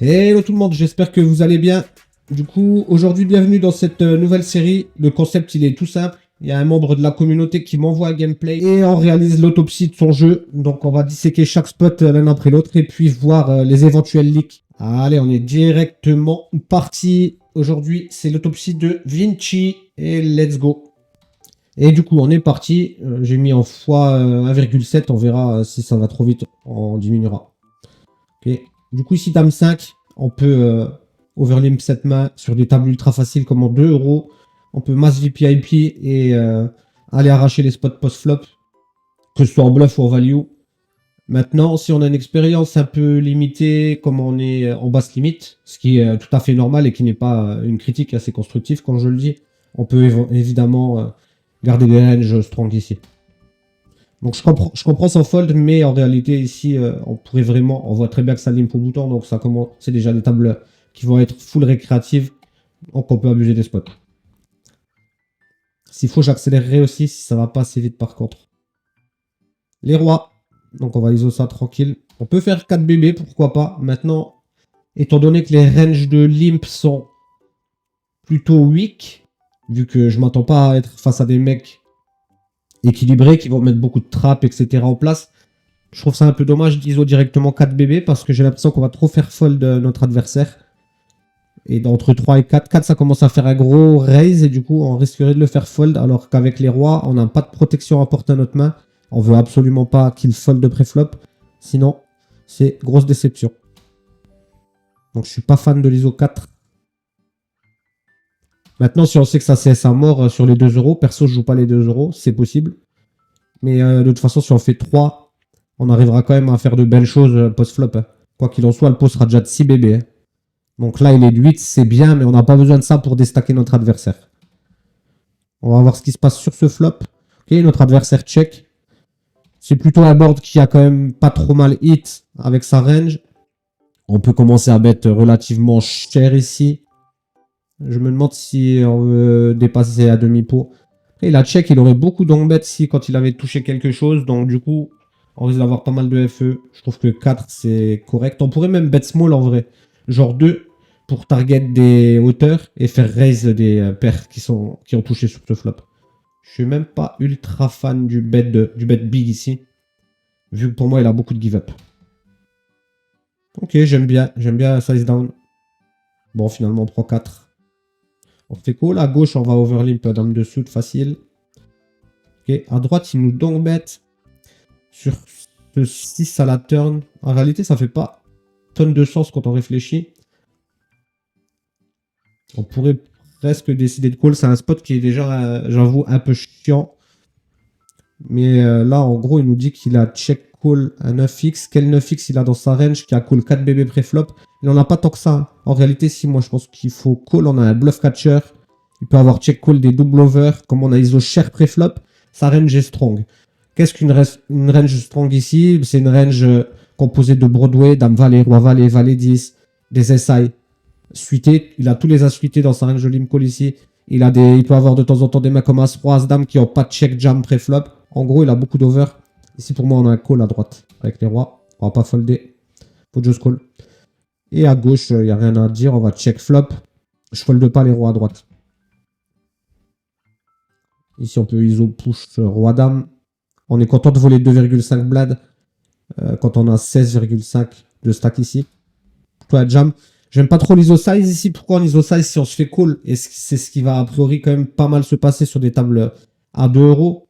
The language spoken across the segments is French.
Hello tout le monde, j'espère que vous allez bien. Du coup, aujourd'hui, bienvenue dans cette nouvelle série. Le concept, il est tout simple. Il y a un membre de la communauté qui m'envoie un gameplay et on réalise l'autopsie de son jeu. Donc, on va disséquer chaque spot l'un après l'autre et puis voir les éventuels leaks. Allez, on est directement parti. Aujourd'hui, c'est l'autopsie de Vinci et let's go. Et du coup, on est parti. J'ai mis en x1,7. On verra si ça va trop vite. On diminuera. Ok. Du coup, ici, dame 5, on peut overlimp cette main sur des tables ultra faciles comme en 2 euros. On peut mass VPIP et aller arracher les spots post-flop, que ce soit en bluff ou en value. Maintenant, si on a une expérience un peu limitée, comme on est en basse limite, ce qui est tout à fait normal et qui n'est pas une critique assez constructive, comme je le dis, on peut évidemment garder des ranges strong ici. Donc je comprends son fold, mais en réalité ici, on pourrait vraiment, on voit très bien que ça limp au bouton, donc ça commence, c'est déjà des tables qui vont être full récréatives, donc on peut abuser des spots. S'il faut, j'accélérerai aussi si ça va pas assez vite par contre. Les rois, donc on va ISO ça tranquille. On peut faire 4 bébés, pourquoi pas. Maintenant, étant donné que les ranges de limp sont plutôt weak, vu que je m'attends pas à être face à des mecs équilibrés qui vont mettre beaucoup de trappes, etc. en place. Je trouve ça un peu dommage d'ISO directement 4 bébés parce que j'ai l'impression qu'on va trop faire fold notre adversaire. Et entre 3 et 4, 4 ça commence à faire un gros raise et du coup on risquerait de le faire fold alors qu'avec les rois on n'a pas de protection à porter à notre main. On veut absolument pas qu'il fold de préflop. Sinon c'est grosse déception. Donc je suis pas fan de l'ISO 4. Maintenant, si on sait que ça CS à mort sur les 2 euros, perso, je joue pas les 2 euros, c'est possible. Mais de toute façon, si on fait 3, on arrivera quand même à faire de belles choses post-flop. Hein. Quoi qu'il en soit, le pot sera déjà de 6 bébés. Hein. Donc là, il est de 8, c'est bien, mais on n'a pas besoin de ça pour déstacker notre adversaire. On va voir ce qui se passe sur ce flop. Ok, notre adversaire check. C'est plutôt un board qui a quand même pas trop mal hit avec sa range. On peut commencer à bet relativement cher ici. Je me demande si on veut dépasser à demi-pot. Il a check, il aurait beaucoup d'ongbet si quand il avait touché quelque chose. Donc du coup, on risque d'avoir pas mal de FE. Je trouve que 4, c'est correct. On pourrait même bet small en vrai. Genre 2 pour target des hauteurs et faire raise des paires qui ont touché sur ce flop. Je suis même pas ultra fan du bet big ici. Vu que pour moi, il a beaucoup de give up. Ok, j'aime bien size down. Bon, finalement, on prend 4. On fait call. À gauche, on va overlimp dame de soude facile. Ok. À droite, il nous donc bête sur ce 6 à la turn. En réalité, ça fait pas tonne de sens quand on réfléchit. On pourrait presque décider de call. C'est un spot qui est déjà, j'avoue, un peu chiant. Mais là, en gros, il nous dit qu'il a check call un 9x. Quel 9x il a dans sa range qui a call 4 bébés préflop. Il n'en a pas tant que ça. En réalité, si moi je pense qu'il faut call, on a un bluff catcher. Il peut avoir check call des double over. Comme on a ISO cher préflop, sa range est strong. Qu'est-ce qu'une range strong ici? C'est une range composée de Broadway, dame valet, roi valet, valet 10, des SI suités. Il a tous les as suités dans sa range de limp call ici. Il peut avoir de temps en temps des mains comme as, roi, as, dame qui n'ont pas de check jam préflop. En gros, il a beaucoup d'over. Ici, pour moi, on a un call à droite avec les rois. On va pas folder. Faut just call. Et à gauche, il n'y a rien à dire. On va check flop. Je folde pas les rois à droite. Ici, on peut ISO push roi dame. On est content de voler 2,5 blad quand on a 16,5 de stack ici. Toi, jam. J'aime pas trop l'ISO size ici. Pourquoi en ISO size si on se fait call? Et c'est ce qui va a priori quand même pas mal se passer sur des tables à 2 euros.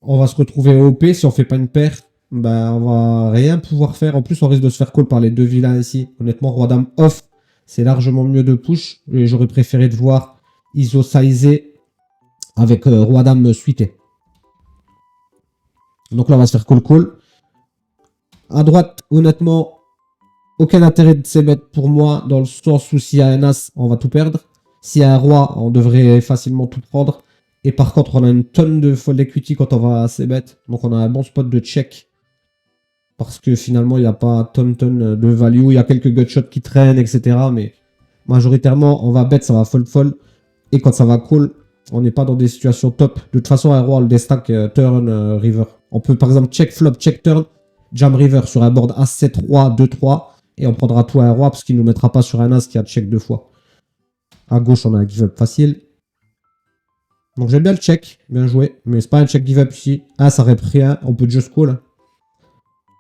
On va se retrouver OP si on fait pas une paire. Ben, on va rien pouvoir faire. En plus, on risque de se faire call par les deux vilains ici. Honnêtement, roi dame off, c'est largement mieux de push. Et j'aurais préféré de voir ISO sizé avec roi dame suité. Donc là, on va se faire call. À droite, honnêtement, aucun intérêt de ces bêtes pour moi, dans le sens où s'il y a un as, on va tout perdre. S'il y a un roi, on devrait facilement tout prendre. Et par contre, on a une tonne de fold equity quand on va à ces bêtes. Donc on a un bon spot de check. Parce que finalement, il n'y a pas tonne de value. Il y a quelques gutshots qui traînent, etc. Mais majoritairement, on va bet, ça va fold. Et quand ça va call, on n'est pas dans des situations top. De toute façon, un roi, on le déstack turn, river. On peut par exemple check flop, check turn, jam river sur un board As7 roi, 2-3. Et on prendra tout à un roi parce qu'il nous mettra pas sur un as qui a check 2 fois. À gauche, on a un give-up facile. Donc j'aime bien le check. Bien joué. Mais c'est pas un check give-up ici. Ah, ça rep rien. On peut just call.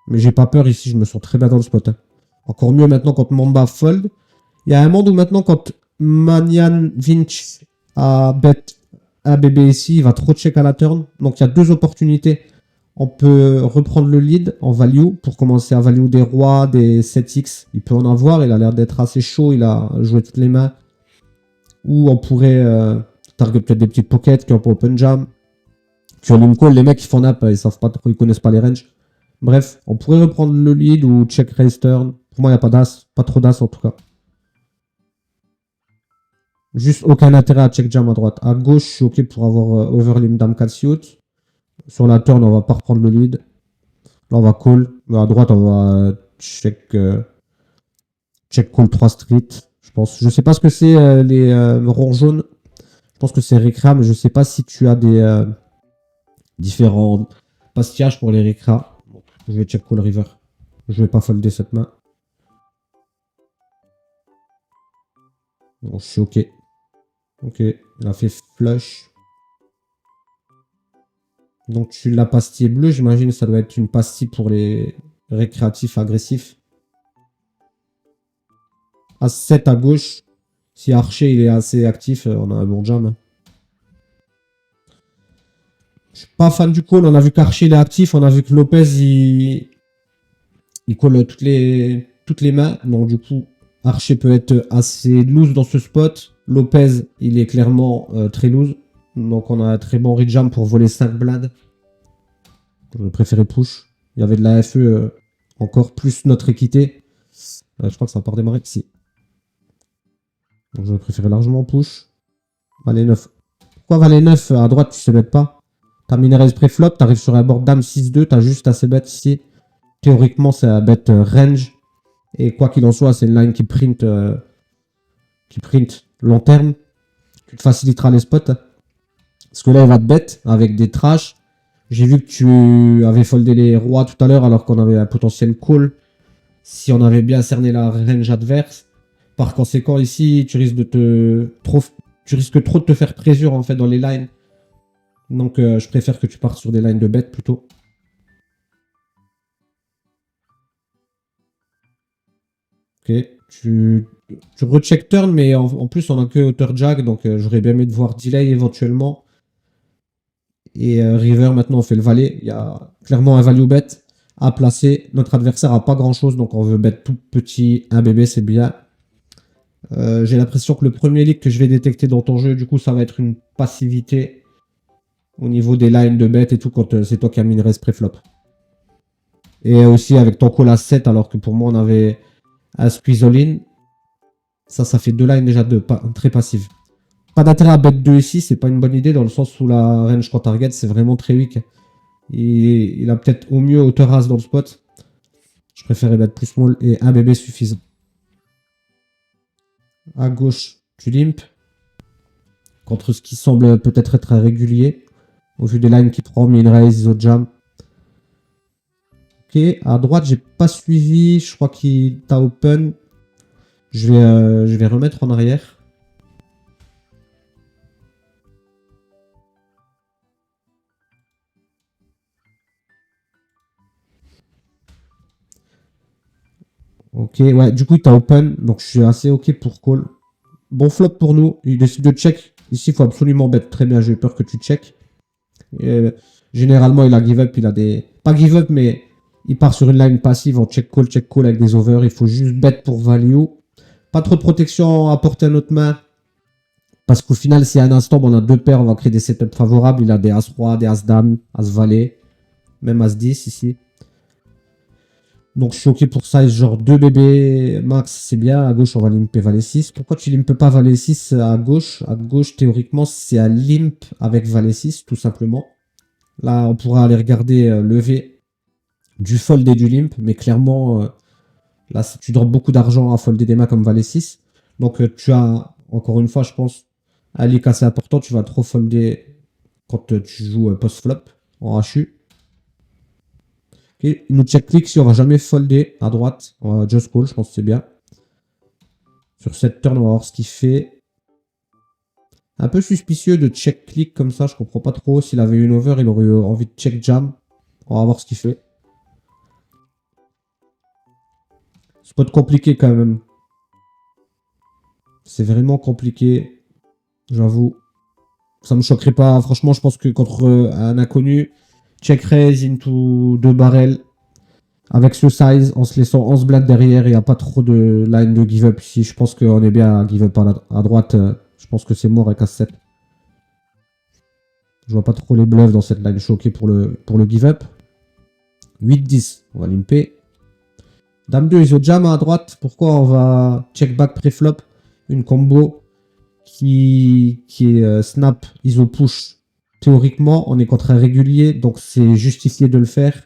Mais j'ai pas peur ici. Je me sens très bien dans le spot. Hein. Encore mieux maintenant quand Mamba fold. Il y a un monde où maintenant quand Manian Vinch a bet un bébé ici, il va trop check à la turn. Donc il y a 2 opportunités. On peut reprendre le lead en value pour commencer à value des rois, des 7x. Il peut en avoir, il a l'air d'être assez chaud, il a joué toutes les mains. Ou on pourrait target peut-être des petites pockets qui ont pas open jam. Sur call, les mecs qui font nap, ils savent pas trop, ils connaissent pas les ranges. Bref, on pourrait reprendre le lead ou check raise turn. Pour moi, il n'y a pas d'as, pas trop d'as en tout cas. Juste aucun intérêt à check jam à droite. À gauche, je suis ok pour avoir overlim dame 4 suit. Sur la turn, on va pas reprendre le lead. Là, on va call. À droite, on va check call 3 street. Je pense. Je sais pas ce que c'est les ronds jaunes. Je pense que c'est récra, mais je sais pas si tu as des différents pastillages pour les récra. Je vais check call river. Je vais pas folder cette main. Bon, je suis ok. Ok, il a fait flush. Donc tu la pastille bleue, j'imagine que ça doit être une pastille pour les récréatifs agressifs. As-7 à gauche. Si Archer il est assez actif, on a un bon jam. Je suis pas fan du call, on a vu qu'Archer il est actif, on a vu que Lopez il colle toutes les mains. Donc du coup, Archer peut être assez loose dans ce spot. Lopez, il est clairement très loose. Donc on a un très bon rejam pour voler 5 blades. Je préférais push. Il y avait de la FE encore plus notre équité. Je crois que ça va pas redémarrer ici. Donc je préférais largement push. Valet 9. Pourquoi Valet 9 à droite tu sais bet pas? T'as minerais pré-flop, t'arrives sur un board dame 6-2, t'as juste assez bet ici. Théoriquement c'est un bet range. Et quoi qu'il en soit, c'est une line qui print long terme. Qui te facilitera les spots. Parce que là il va te bet avec des trash. J'ai vu que tu avais foldé les rois tout à l'heure alors qu'on avait un potentiel call. Si on avait bien cerné la range adverse. Par conséquent, ici, tu risques trop de te faire pressure en fait dans les lines. Donc je préfère que tu partes sur des lines de bet plutôt. Ok. Tu recheck turn, mais en plus on a que hauteur jack, donc j'aurais bien aimé de voir delay éventuellement. Et river, maintenant on fait le valet. Il y a clairement un value bet à placer. Notre adversaire a pas grand chose, donc on veut bet tout petit. Un bébé, c'est bien. J'ai l'impression que le premier leak que je vais détecter dans ton jeu, du coup, ça va être une passivité au niveau des lines de bet et tout quand c'est toi qui as mis une res pré-flop. Et aussi avec ton call à 7, alors que pour moi, on avait un squeeze all-in. Ça fait 2 lines déjà très passives. Pas d'intérêt à bet 2 ici, c'est pas une bonne idée dans le sens où la range qu'on target, c'est vraiment très weak. Il a peut-être au mieux hauteur as dans le spot. Je préférais bet plus small et un bébé suffisant. À gauche, tu limp. Contre ce qui semble peut-être être régulier. Au vu des lines qui prend, min raise, iso jam. Ok, à droite, j'ai pas suivi. Je crois qu'il t'a open. Je vais remettre en arrière. Ok, ouais, du coup, il t'a open. Donc, je suis assez ok pour call. Bon flop pour nous. Il décide de check. Ici, il faut absolument bet. Très bien, j'ai eu peur que tu check. Généralement, il a give up. Il a des... Pas give up, mais il part sur une line passive en check call avec des overs. Il faut juste bet pour value. Pas trop de protection à porter à notre main. Parce qu'au final, si à un instant, on a 2 paires, on va créer des setups favorables. Il a des As-Roi, des As-Dame, As-Valet. Même As-10 ici. Donc je suis ok pour ça. Genre 2 bébés max, c'est bien. À gauche, on va limper Valet 6. Pourquoi tu limpes pas Valet 6 à gauche? À gauche, théoriquement, c'est à limp avec Valet 6, tout simplement. Là, on pourra aller regarder lever du fold et du limp. Mais clairement, là, tu drops beaucoup d'argent à folder des mains comme Valet 6. Donc tu as, encore une fois, je pense, un leak assez important. Tu vas trop folder quand tu joues post-flop en HU. Ok, Il nous check click si on va jamais folder à droite. On va just call, je pense que c'est bien. Sur cette turn, on va voir ce qu'il fait. Un peu suspicieux de check click comme ça, je comprends pas trop. S'il avait une over, il aurait eu envie de check jam. On va voir ce qu'il fait. Spot compliqué quand même. C'est vraiment compliqué. J'avoue. Ça me choquerait pas. Franchement, je pense que contre un inconnu, check raise into 2 barrels. Avec ce size, en se laissant 11 blindes derrière, il n'y a pas trop de line de give up ici. Je pense qu'on est bien à give up à droite. Je pense que c'est mort avec As-7. Je vois pas trop les bluffs dans cette line choquée pour le give up. 8-10, on va limper. Dame 2, ils ont jam à droite. Pourquoi on va check back pré-flop? Une combo qui est snap, iso push. Théoriquement, on est contre un régulier, donc c'est justifié de le faire.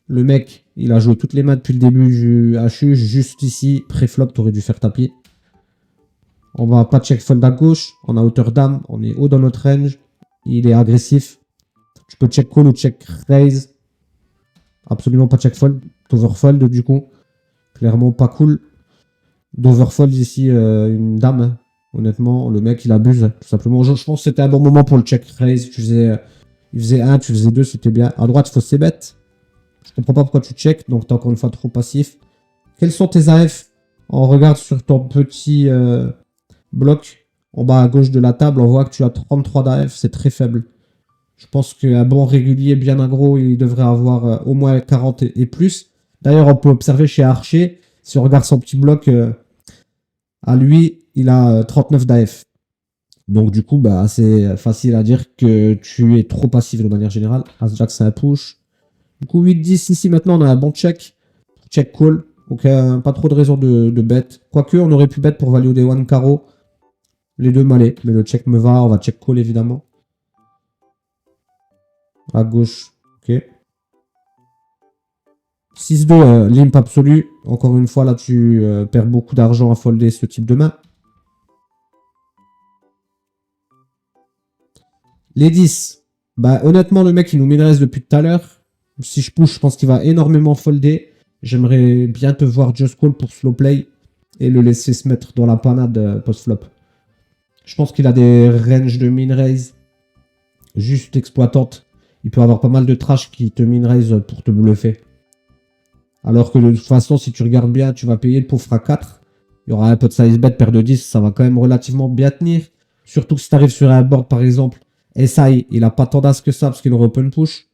Le mec, il a joué toutes les mains depuis le début du HU. Juste ici, pré-flop, t'aurais dû faire tapis. On va pas check fold à gauche. On a hauteur dame. On est haut dans notre range. Il est agressif. Tu peux check call ou check raise. Absolument pas check fold. D'overfold du coup. Clairement pas cool. D'overfold ici, une dame. Honnêtement, le mec, il abuse. Tout simplement. Je pense que c'était un bon moment pour le check raise. Il faisait 1, tu faisais 2, c'était bien. À droite, il faut c bet. Je comprends pas pourquoi tu check, donc t'es encore une fois trop passif. Quels sont tes AF? On regarde sur ton petit bloc en bas à gauche de la table, on voit que tu as 33 d'AF, c'est très faible. Je pense qu'un bon régulier bien aggro, il devrait avoir au moins 40 et plus. D'ailleurs, on peut observer chez Archer, si on regarde son petit bloc, à lui, il a 39 d'AF. Donc du coup, bah, c'est facile à dire que tu es trop passif de manière générale. As-Jack, c'est un push. Du coup, 8-10 ici, maintenant, on a un bon check. Check call. Donc, pas trop de raison de bet. Quoique, on aurait pu bet pour value des 1 carreau. Les deux malais. Mais le check me va. On va check call, évidemment. À gauche. Ok. 6-2, limp absolu. Encore une fois, là, tu perds beaucoup d'argent à folder ce type de main. Les 10. Bah, honnêtement, le mec, il nous min-raise depuis tout à l'heure. Si je push, je pense qu'il va énormément folder. J'aimerais bien te voir just call pour slow play et le laisser se mettre dans la panade post-flop. Je pense qu'il a des ranges de min-raise juste exploitantes. Il peut avoir pas mal de trash qui te min-raise pour te bluffer. Alors que de toute façon, si tu regardes bien, tu vas payer le pauvre à 4. Il y aura un peu de size bet, paire de 10, ça va quand même relativement bien tenir. Surtout que si tu arrives sur un board, par exemple, SI, il a pas tant d'as que ça parce qu'il aurait open push.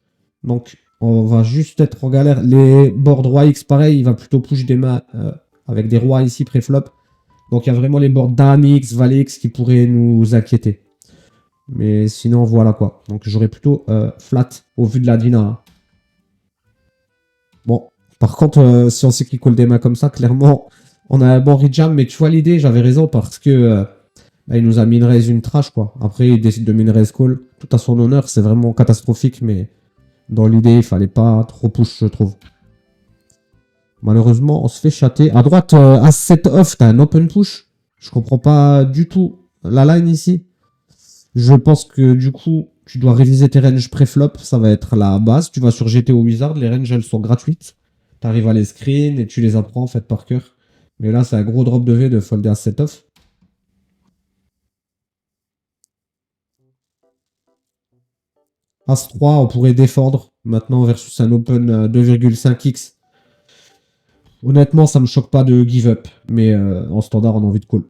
Donc, on va juste être en galère. Les boards roi X, pareil, il va plutôt push des mains avec des rois ici pré-flop. Donc, il y a vraiment les boards dame X, valet X qui pourraient nous inquiéter. Mais sinon, voilà quoi. Donc, j'aurais plutôt flat au vu de la Dina. Hein. Bon, par contre, si on sait qu'il colle des mains comme ça, clairement, on a un bon rejam. Mais tu vois l'idée, j'avais raison parce que bah, il nous a min-raise une trash quoi. Après, il décide de min-raise call. Tout à son honneur, c'est vraiment catastrophique, mais... Dans l'idée, il fallait pas trop push, je trouve. Malheureusement, on se fait chatter. À droite, As-7 off, t'as un open push. Je comprends pas du tout la line ici. Je pense que du coup, tu dois réviser tes ranges pré-flop. Ça va être la base. Tu vas sur GTO Wizard. Les ranges, elles sont gratuites. Tu arrives à les screen et tu les apprends en fait par cœur. Mais là, c'est un gros drop de V de folder As-7 off. As-3, on pourrait défendre. Maintenant, versus un open 2,5x. Honnêtement, ça me choque pas de give up. Mais en standard, on a envie de call.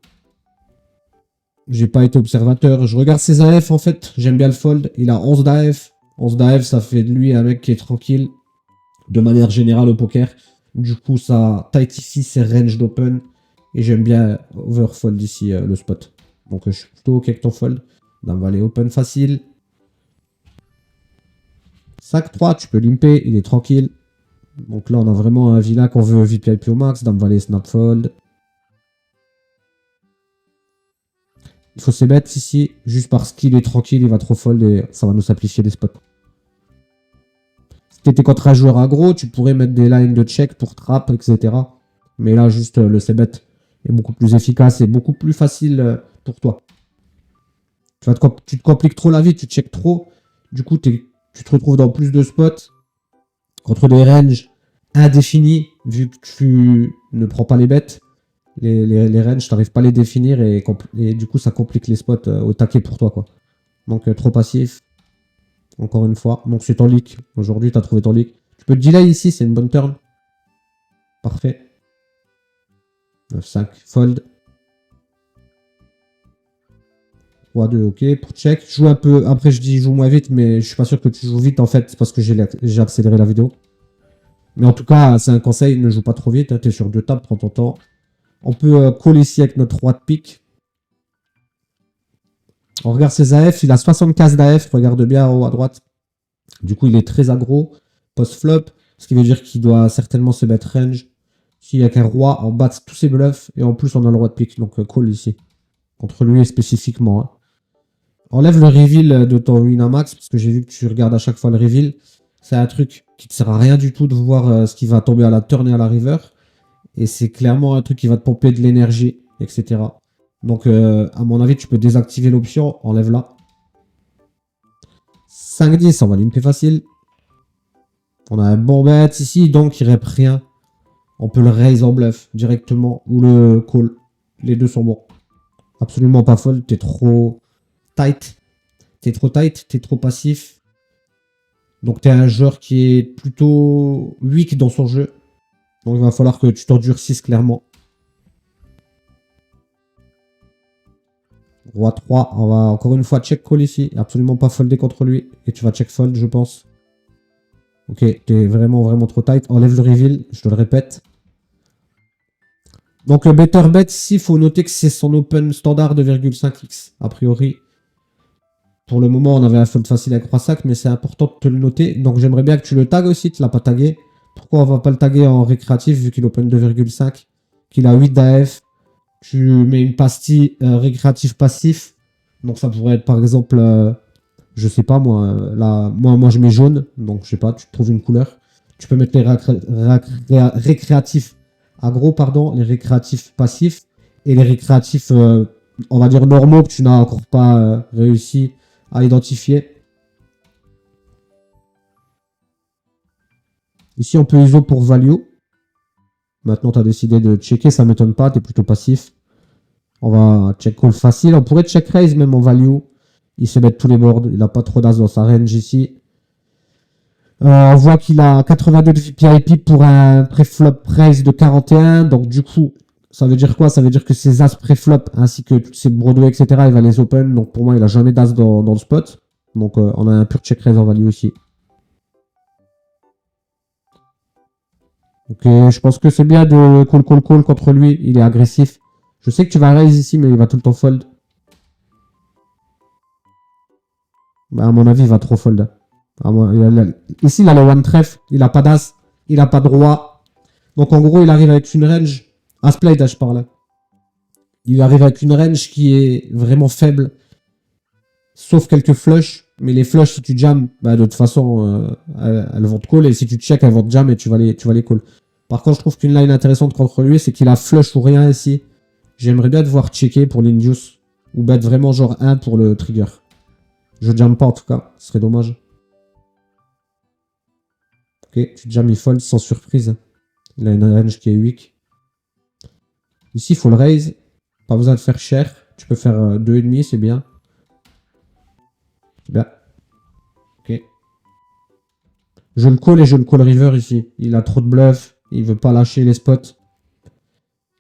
J'ai pas été observateur. Je regarde ses AF, en fait. J'aime bien le fold. Il a 11 d'AF. 11 d'AF, ça fait de lui un mec qui est tranquille. De manière générale au poker. Du coup, ça tightifie ses ranges d'open. Et j'aime bien overfold ici, le spot. Donc, je suis plutôt OK avec ton fold. Dame valet open facile. 5-3, tu peux limper, il est tranquille. Donc là, on a vraiment un vilain qu'on veut VPIP au max. Dame valet snap fold. Il faut se mettre ici, juste parce qu'il est tranquille, il va trop fold et ça va nous simplifier les spots. Si tu étais contre un joueur aggro, tu pourrais mettre des lines de check pour trap, etc. Mais là, juste le c-bet est beaucoup plus efficace et beaucoup plus facile pour toi. Tu te compliques trop la vie, tu check trop. Du coup, tu te retrouves dans plus de spots. Contre des ranges indéfinis, vu que tu ne prends pas les bêtes, les ranges, tu n'arrives pas à les définir et du coup, ça complique les spots au taquet pour toi, quoi. Donc, trop passif. Encore une fois. Donc, c'est ton leak. Aujourd'hui, tu as trouvé ton leak. Tu peux te delay ici, c'est une bonne turn. Parfait. 9-5, fold. 3-2, ok. Pour check, joue un peu. Après, je dis joue moins vite, mais je suis pas sûr que tu joues vite en fait, parce que j'ai accéléré la vidéo. Mais en tout cas, c'est un conseil, ne joue pas trop vite. Hein, tu es sur 2 tables, prends ton temps. On peut call ici avec notre roi de pique. On regarde ses AF, il a 75 d'AF, regarde bien en haut à droite. Du coup, il est très aggro, post-flop, ce qui veut dire qu'il doit certainement se mettre range. S'il n'y a qu'un roi, on bat tous ses bluffs, et en plus, on a le roi de pique, donc call ici. Contre lui spécifiquement. Hein. Enlève le reveal de ton Winamax, parce que j'ai vu que tu regardes à chaque fois le reveal. C'est un truc qui te sert à rien du tout de voir ce qui va tomber à la turn et à la river. Et c'est clairement un truc qui va te pomper de l'énergie, etc. Donc, à mon avis, tu peux désactiver l'option. Enlève-la. 5-10, on va limper facile. On a un bon bet ici, donc il rep rien. On peut le raise en bluff directement ou le call. Les deux sont bons. Absolument pas folle, t'es trop tight. T'es trop tight, t'es trop passif. Donc t'es un joueur qui est plutôt weak dans son jeu. Donc il va falloir que tu t'endurcisses clairement. Roi 3, on va encore une fois check call ici. Absolument pas folder contre lui. Et tu vas check fold, je pense. Ok, t'es vraiment trop tight. Enlève le reveal, je te le répète. Donc le better bet ici, il faut noter que c'est son open standard 2,5x. A priori, pour le moment, on avait un fold facile avec 3-5, mais c'est important de te le noter. Donc j'aimerais bien que tu le tagues aussi, tu ne l'as pas tagué. Pourquoi on va pas le taguer en récréatif vu qu'il open 2,5, qu'il a 8 d'AF. Tu mets une pastille récréatif passif. Donc ça pourrait être par exemple, je sais pas moi, là, moi je mets jaune. Donc je sais pas, tu trouves une couleur. Tu peux mettre les récréatifs aggro, pardon, les récréatifs passifs et les récréatifs, on va dire normaux que tu n'as encore pas réussi à identifier. Ici on peut ISO pour value. Maintenant tu as décidé de checker, ça m'étonne pas, tu es plutôt passif. On va check call facile. On pourrait check raise même en value. Il se met tous les boards. Il n'a pas trop d'as dans sa range ici. On voit qu'il a 82 de VIP pour un pré-flop raise de 41. Donc du coup, ça veut dire quoi? Ça veut dire que ses as pré-flop ainsi que toutes ses Broadway, etc. il va les open. Donc pour moi, il a jamais d'as dans le spot. Donc on a un pur check raise en value aussi. Ok, je pense que c'est bien de call contre lui. Il est agressif. Je sais que tu vas raise ici, mais il va tout le temps fold. Bah, à mon avis, il va trop fold. Ici, il a le one trèfle. Il n'a pas d'as. Il n'a pas de roi. Donc, en gros, il arrive avec une range. As played, je parle. Il arrive avec une range qui est vraiment faible. Sauf quelques flushs. Mais les flushs, si tu jam, bah, de toute façon, elles vont te call. Et si tu check, elles vont te jam et tu vas les call. Par contre, je trouve qu'une line intéressante contre lui, c'est qu'il a flush ou rien ici. J'aimerais bien devoir checker pour l'induce. Ou bet vraiment genre 1 pour le trigger. Je jam pas en tout cas. Ce serait dommage. Ok, tu jam, il fold sans surprise. Il a une range qui est weak. Ici, il faut le raise. Pas besoin de faire cher. Tu peux faire 2,5, c'est bien. C'est bien. Ok. Je le call et je le call river ici. Il a trop de bluff. Il veut pas lâcher les spots.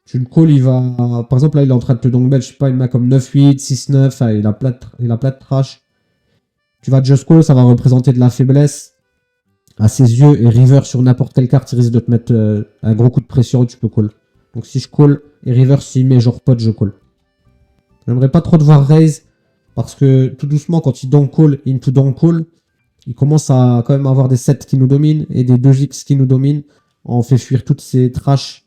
Tu le call, il va... Par exemple, là, il est en train de te donc bet, je sais pas, il met comme 9-8, 6-9. Il a plein de trash. Tu vas just call, ça va représenter de la faiblesse à ses yeux. Et river sur n'importe quelle carte, il risque de te mettre un gros coup de pression. Tu peux call. Donc si je call et river s'il met genre pot, je call. J'aimerais pas trop devoir raise parce que tout doucement, quand il donk call, into donk call, il commence à quand même avoir des 7 qui nous dominent et des 2x qui nous dominent. On fait fuir toutes ces trash.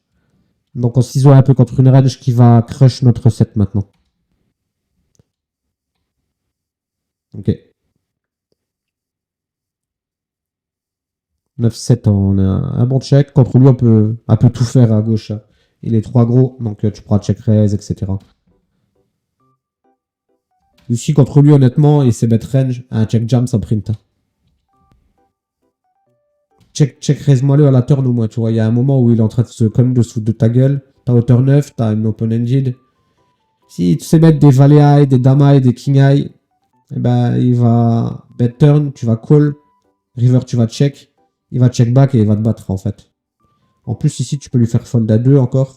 Donc on s'isole un peu contre une range qui va crush notre 7 maintenant. Ok. 9-7, on a un bon check. Contre lui, on peut un peu tout faire à gauche. Il est trop gros, donc tu pourras check raise, etc. Ici, contre lui, honnêtement, et ses bet range, un check jam, ça print. check raise-moi le à la turn au moins, tu vois. Il y a un moment où il est en train de quand même de se foutre de ta gueule. T'as hauteur 9, t'as une open-ended. Si tu sais mettre des valet high, des dame high, des king high, eh ben, il va bet turn, tu vas call. River, tu vas check. Il va check back et il va te battre, en fait. En plus, ici, tu peux lui faire fold à 2 encore.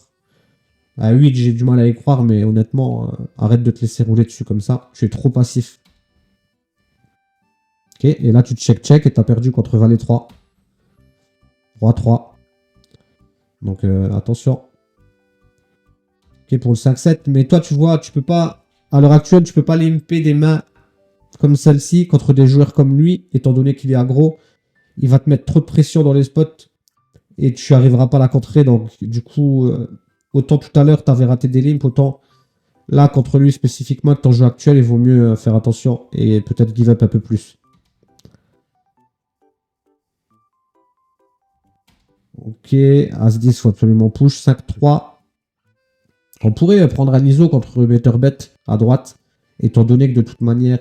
À 8, j'ai du mal à y croire, mais honnêtement, arrête de te laisser rouler dessus comme ça. Tu es trop passif. Ok, et là, tu check et t'as perdu contre valet 3. Roi 3. Donc, attention. Ok, pour le 5-7. Mais toi, tu vois, tu peux pas... À l'heure actuelle, tu peux pas limper des mains comme celle-ci contre des joueurs comme lui, étant donné qu'il est aggro. Il va te mettre trop de pression dans les spots et tu arriveras pas à la contrer. Donc, du coup, autant tout à l'heure, tu avais raté des limps, autant là, contre lui spécifiquement, avec ton jeu actuel, il vaut mieux faire attention et peut-être give up un peu plus. Ok, As-10, faut absolument push. 5-3. On pourrait prendre un ISO contre Better Bet à droite, étant donné que de toute manière,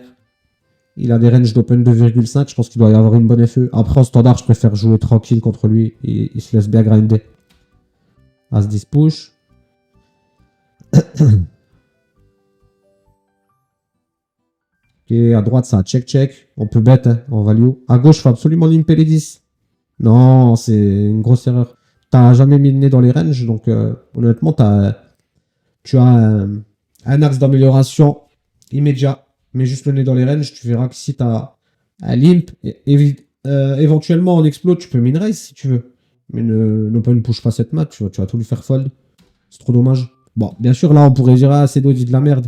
il a des ranges d'open 2,5. Je pense qu'il doit y avoir une bonne FE. Après, en standard, je préfère jouer tranquille contre lui. Il se laisse bien grinder. As-10 push. Ok, à droite, ça a check-check. On peut bet hein, en value. À gauche, faut absolument limper les 10. Non, c'est une grosse erreur. T'as jamais mis le nez dans les ranges, donc honnêtement, tu as un axe d'amélioration immédiat. Mais juste le nez dans les ranges, tu verras que si tu as un limp, éventuellement en explo, tu peux min raise si tu veux. Mais ne push pas cette mat, tu vas tout lui faire fold. C'est trop dommage. Bon, bien sûr, là, on pourrait dire, ah, c'est dit de la merde.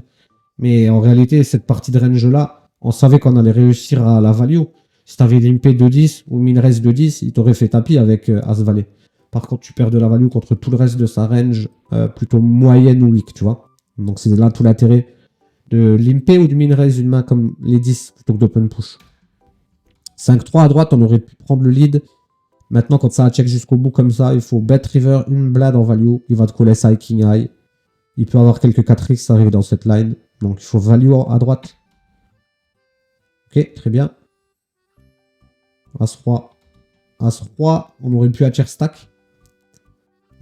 Mais en réalité, cette partie de range-là, on savait qu'on allait réussir à la value. Si tu avais limpé 2-10 ou min raise 2-10, il t'aurait fait tapis avec As-Valet. Par contre, tu perds de la value contre tout le reste de sa range, plutôt moyenne ou weak, tu vois. Donc c'est là tout l'intérêt de limper ou de min raise une main comme les 10 plutôt que d'open push. 5-3 à droite, on aurait pu prendre le lead. Maintenant, quand ça a check jusqu'au bout comme ça, il faut bet river une blade en value. Il va te coller side king high. Il peut avoir quelques 4x, ça arrive dans cette line. Donc il faut value à droite. Ok, très bien. As-Roi. As-Roi, on aurait pu chair stack.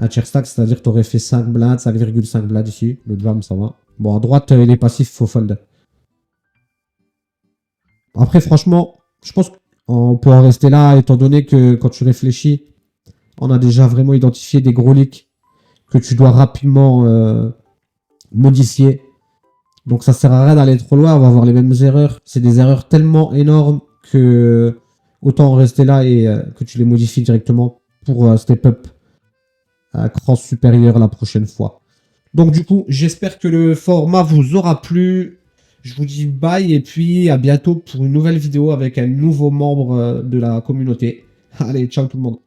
Chair stack, c'est-à-dire que tu aurais fait 5 blindes, 5,5 blindes ici. Le jam, ça va. Bon, à droite, il est passif, il faut fold. Après, franchement, je pense qu'on peut en rester là, étant donné que quand tu réfléchis, on a déjà vraiment identifié des gros leaks que tu dois rapidement modifier. Donc ça sert à rien d'aller trop loin, on va avoir les mêmes erreurs. C'est des erreurs tellement énormes que autant en rester là et que tu les modifies directement pour step up à cran supérieur la prochaine fois. Donc du coup, j'espère que le format vous aura plu. Je vous dis bye et puis à bientôt pour une nouvelle vidéo avec un nouveau membre de la communauté. Allez, ciao tout le monde.